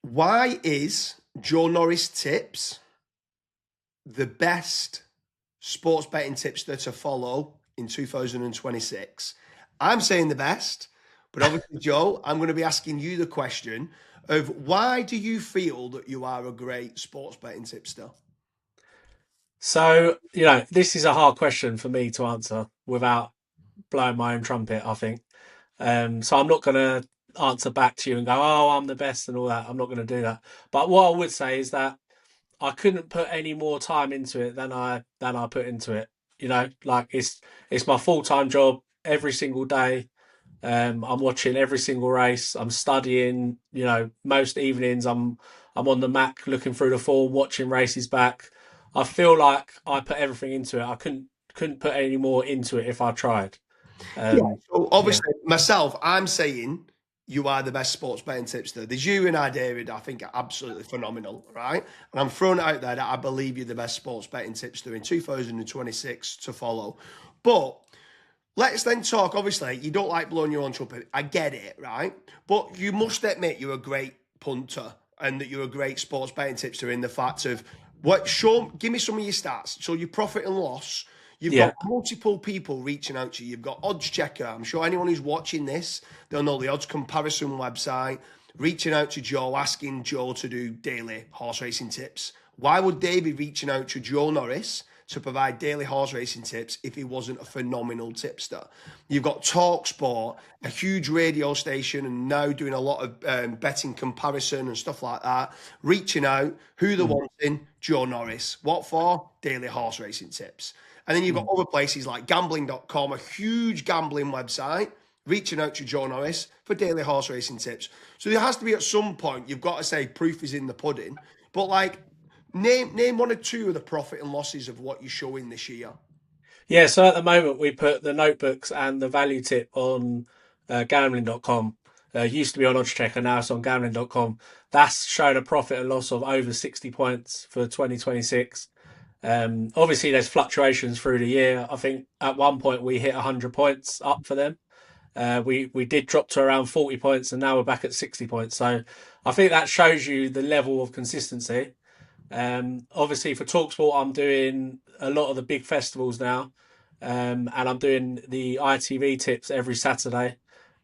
Why is Joe Norris tips the best sports betting tipster to follow in 2026? I'm saying the best, but obviously, Joe, I'm going to be asking you the question of why do you feel that you are a great sports betting tipster? So, this is a hard question for me to answer without blowing my own trumpet, I think. So I'm not going to answer back to you and go, oh, I'm the best and all that. I'm not going to do that. But what I would say is that I couldn't put any more time into it than I put into it. Like it's my full-time job every single day. I'm watching every single race. I'm studying. Most evenings I'm on the Mac looking through the form, watching races back. I feel like I put everything into it. I couldn't put any more into it if I tried. Yeah. Um, So yeah, obviously, myself, I'm saying you are the best sports betting tipster. There's you and I, David, I think are absolutely phenomenal, right? And I'm throwing it out there that I believe you're the best sports betting tipster in 2026 to follow. But let's then talk. Obviously, you don't like blowing your own trumpet. I get it, right? But you must admit you're a great punter and that you're a great sports betting tipster in the fact of give me some of your stats. So your profit and loss. You've got yeah. multiple people reaching out to you. You've got Odds Checker. I'm sure anyone who's watching this, they'll know the odds comparison website, reaching out to Joe, asking Joe to do daily horse racing tips. Why would they be reaching out to Joe Norris to provide daily horse racing tips if he wasn't a phenomenal tipster? You've got TalkSport, a huge radio station, and now doing a lot of betting comparison and stuff like that. Reaching out, who they're Mm, wanting, Joe Norris. What for? Daily horse racing tips. And then you've got mm. other places like gambling.com, a huge gambling website, reaching out to Joe Norris for daily horse racing tips. So there has to be at some point, you've got to say proof is in the pudding. But like, name one or two of the profit and losses of what you're showing this year. Yeah, so at the moment we put the notebooks and the value tip on gambling.com. Used to be on Oddschecker, now it's on gambling.com. That's shown a profit and loss of over 60 points for 2026. Obviously, there's fluctuations through the year. I think at one point we hit 100 points up for them. We did drop to around 40 points and now we're back at 60 points. So I think that shows you the level of consistency. Obviously, for Talksport, I'm doing a lot of the big festivals now, and I'm doing the ITV tips every Saturday,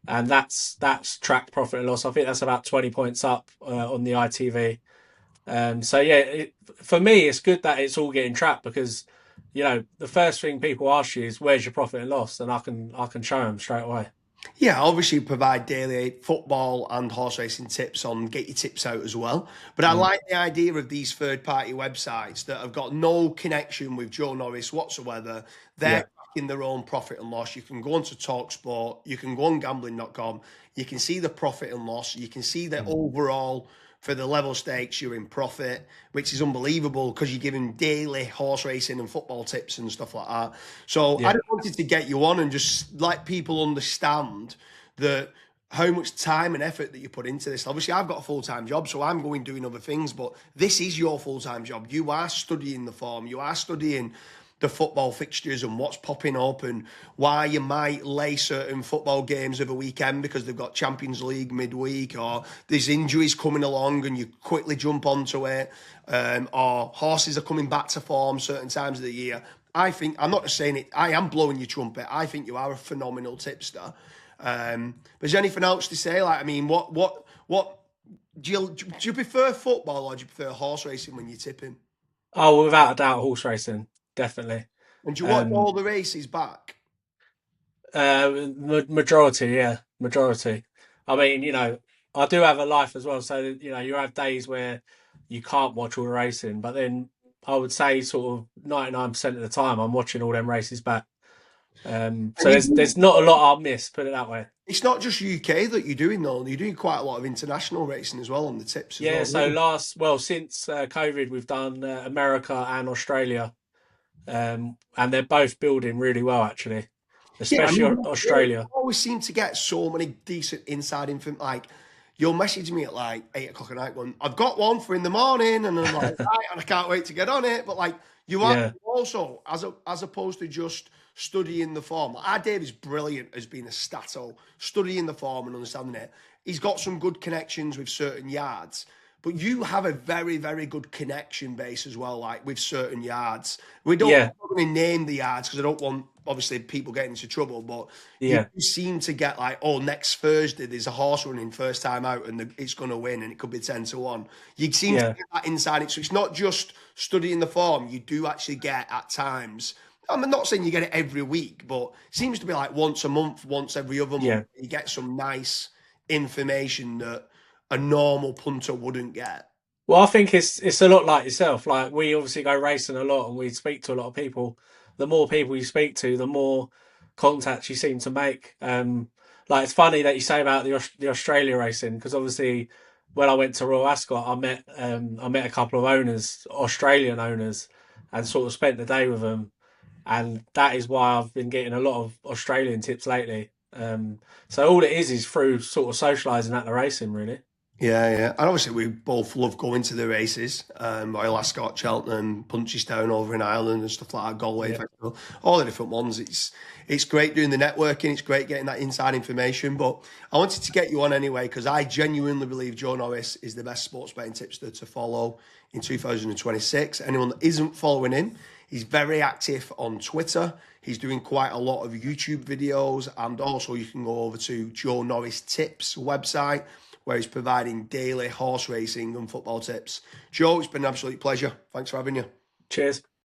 and that's tracked profit and loss. I think that's about 20 points up on the ITV. So yeah, for me, it's good that it's all getting tracked because the first thing people ask you is where's your profit and loss, and I can show them straight away. Yeah, obviously provide daily football and horse racing tips on get your tips out as well. But I Mm. like the idea of these third party websites that have got no connection with Joe Norris whatsoever. They're Yeah. tracking their own profit and loss. You can go onto Talksport, you can go on gambling.com, you can see the profit and loss, you can see the Mm. overall for the level stakes, you're in profit, which is unbelievable because you're giving daily horse racing and football tips and stuff like that. So I Yeah. just wanted to get you on and just let people understand that how much time and effort that you put into this. Obviously, I've got a full time job, so I'm going doing other things, but this is your full time job. You are studying the form, you are studying the football fixtures and what's popping up and why you might lay certain football games of a weekend because they've got Champions League midweek or there's injuries coming along and you quickly jump onto it, or horses are coming back to form certain times of the year. I think, I'm not just saying it, I am blowing your trumpet. I think you are a phenomenal tipster. But is there anything else to say? Like, I mean, what do you prefer football or do you prefer horse racing when you're tipping? Oh, without a doubt, horse racing, definitely. And do you watch Um, all the races back? Majority, yeah, majority. I mean, I do have a life as well, so you have days where you can't watch all the racing, but then I would say sort of 99% of the time I'm watching all them races back. And So there's not a lot I'll miss, put it that way. it's not just UK that you're doing though. You're doing quite a lot of international racing as well on the tips as Yeah, well. so Aren't since COVID, we've done America and Australia, and they're both building really well actually, you? Yeah, I especially mean, you Australia. always seem to get so many decent inside info. Like, you'll message me at like 8 o'clock at night going, I've got one for in the morning, and I'm like, right, and I can't wait to get on it. But like, you are Yeah. also, as opposed to just studying the form. Like, our Dave is brilliant as being a stato, studying the form and understanding it. He's got some good connections with certain yards. but you have a very, very good connection base as well, like with certain yards. We don't Yeah, really name the yards because I don't want obviously people getting into trouble, but you yeah, seem to get like, oh, next Thursday there's a horse running first time out and it's going to win and it could be 10-1. You seem to yeah, get that inside it. So it's not just studying the form, you do actually get at times. I'm not saying you get it every week, but it seems to be like once a month, once every other month, yeah. you get some nice information that a normal punter wouldn't get. Well, I think it's a lot like yourself. Like we obviously go racing a lot, and we speak to a lot of people. The more people you speak to, the more contacts you seem to make. Like it's funny that you say about the Australia racing because obviously when I went to Royal Ascot, I met a couple of owners, Australian owners, and sort of spent the day with them. And that is why I've been getting a lot of Australian tips lately. So all it is through sort of socialising at the racing, really. Yeah, yeah. And obviously, we both love going to the races. Royal Ascot, Cheltenham, Punchestown over in Ireland and stuff like that, Galway Yeah. Festival, all the different ones. It's great doing the networking. It's great getting that inside information. But I wanted to get you on anyway because I genuinely believe Joe Norris is the best sports betting tipster to follow in 2026. Anyone that isn't following him, he's very active on Twitter. He's doing quite a lot of YouTube videos, and also you can go over to Joe Norris Tips website where he's providing daily horse racing and football tips. Joe, it's been an absolute pleasure. Thanks for having you. Cheers.